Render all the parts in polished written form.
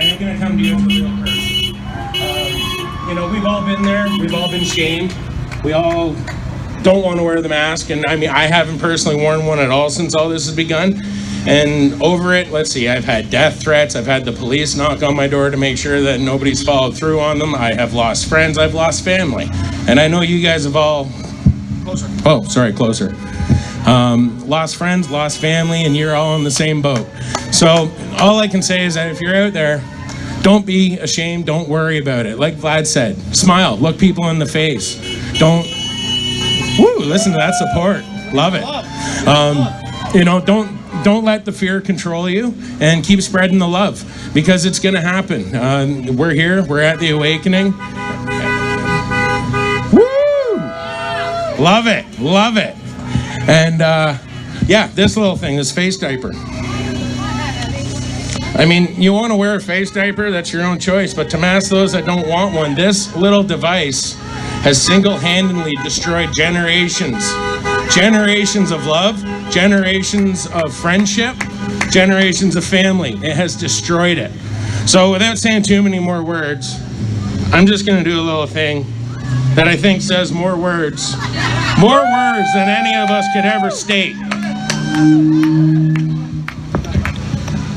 ain't gonna come to you as a real person. You know, we've all been there. We've all been shamed. We all don't want to wear the mask, and I mean, I haven't personally worn one at all since all this has begun. And over it, let's see, I've had death threats. I've had the police knock on my door to make sure that nobody's followed through on them. I have lost friends. I've lost family. And I know you guys have all... Closer. Oh, sorry, closer. Lost friends, lost family, and you're all in the same boat. So all I can say is that if you're out there, don't be ashamed. Don't worry about it. Like Vlad said, smile. Look people in the face. Don't... Woo! Listen to that support. Love it. You know, don't let the fear control you, and keep spreading the love, because it's going to happen. We're here. We're at the awakening. Woo! Love it. Love it. And yeah, this little thing, this face diaper. I mean, you want to wear a face diaper, that's your own choice, but to mask those that don't want one, this little device has single-handedly destroyed generations of love, generations of friendship, generations of family. It has destroyed it. So without saying too many more words, I'm just going to do a little thing that I think says more words than any of us could ever state.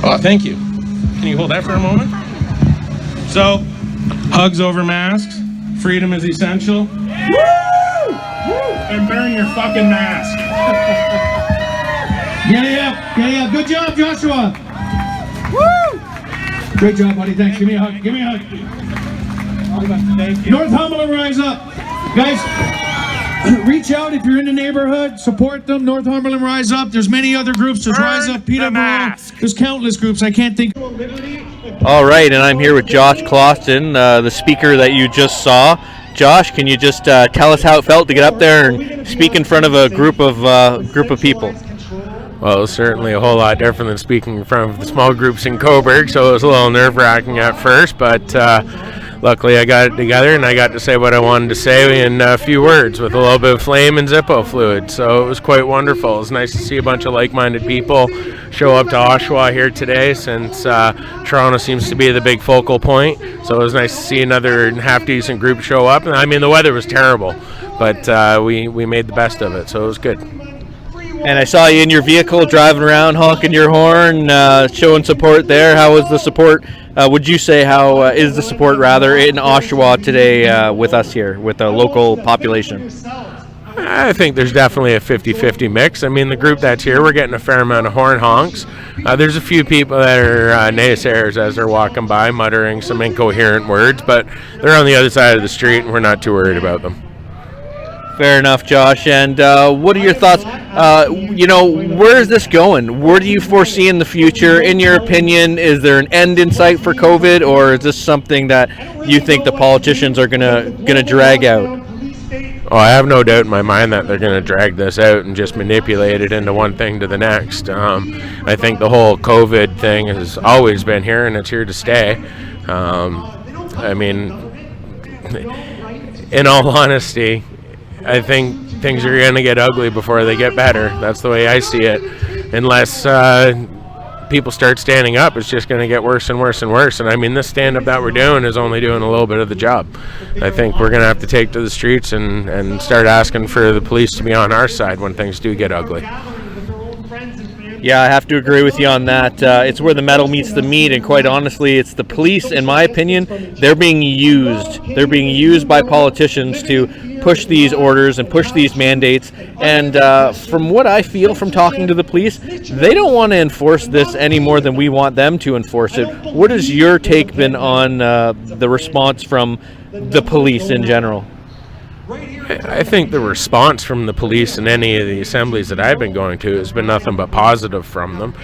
Oh, thank you. Can you hold that for a moment? So, hugs over masks. Freedom is essential. Woo! And burn your fucking mask. Yeah. Good job, Joshua. Woo! Great job, buddy. Thanks. Give me a hug. Thank you. Northumberland, rise up. Guys, reach out if you're in the neighborhood. Support them. Northumberland, rise up. There's many other groups. There's Rise Up Peterborough. There's countless groups. I can't think. All right, and I'm here with Josh Clauston, the speaker that you just saw. Josh, can you just tell us how it felt to get up there and speak in front of a group of people? Well, it was certainly a whole lot different than speaking in front of the small groups in Cobourg, so it was a little nerve-wracking at first, but luckily I got it together and I got to say what I wanted to say in a few words with a little bit of flame and Zippo fluid, so it was quite wonderful. It was nice to see a bunch of like-minded people show up to Oshawa here today, since Toronto seems to be the big focal point, so it was nice to see another half-decent group show up. And I mean, the weather was terrible, but we made the best of it, so it was good. And I saw you in your vehicle driving around, honking your horn, showing support there. How was the support? Would you say how is the support rather in Oshawa today with us here, with the local population? I think there's definitely a 50-50 mix. I mean, the group that's here, we're getting a fair amount of horn honks. There's a few people that are naysayers as they're walking by, muttering some incoherent words, but they're on the other side of the street, and we're not too worried about them. Fair enough, Josh. And what are your thoughts? You know, where is this going? Where do you foresee in the future? In your opinion, is there an end in sight for COVID, or is this something that you think the politicians are gonna drag out? Oh, I have no doubt in my mind that they're going to drag this out and just manipulate it into one thing to the next. I think the whole COVID thing has always been here, and it's here to stay. I mean, in all honesty, I think things are going to get ugly before they get better. That's the way I see it. Unless people start standing up, it's just going to get worse and worse and worse. And I mean, this stand-up that we're doing is only doing a little bit of the job. I think we're going to have to take to the streets and start asking for the police to be on our side when things do get ugly. Yeah, I have to agree with you on that. It's where the metal meets the meat, and quite honestly, it's the police, in my opinion, they're being used. They're being used by politicians to push these orders and push these mandates. And from what I feel from talking to the police, they don't want to enforce this any more than we want them to enforce it. What has your take been on the response from the police in general? I think the response from the police in any of the assemblies that I've been going to has been nothing but positive from them.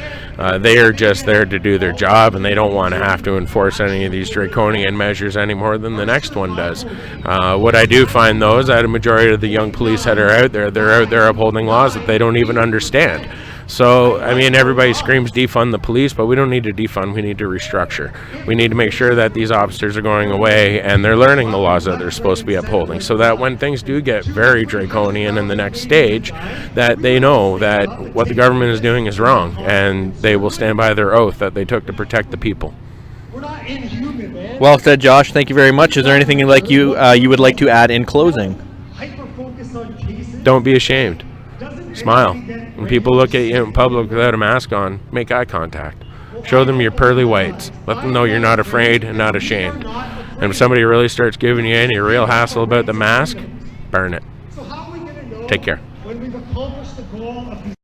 They are just there to do their job, and they don't want to have to enforce any of these draconian measures any more than the next one does. What I do find, though, is that a majority of the young police that are out there, they're out there upholding laws that they don't even understand. So, I mean, everybody screams defund the police, but we don't need to defund, we need to restructure. We need to make sure that these officers are going away and they're learning the laws that they're supposed to be upholding, so that when things do get very draconian in the next stage, that they know that what the government is doing is wrong, and they will stand by their oath that they took to protect the people. inhuman, man. Well said, Josh. Thank you very much. Is there anything you would like to add in closing? Don't be ashamed. Smile. When people look at you in public without a mask on, make eye contact. Show them your pearly whites. Let them know you're not afraid and not ashamed. And if somebody really starts giving you any real hassle about the mask, burn it. Take care. When we've accomplished the goal of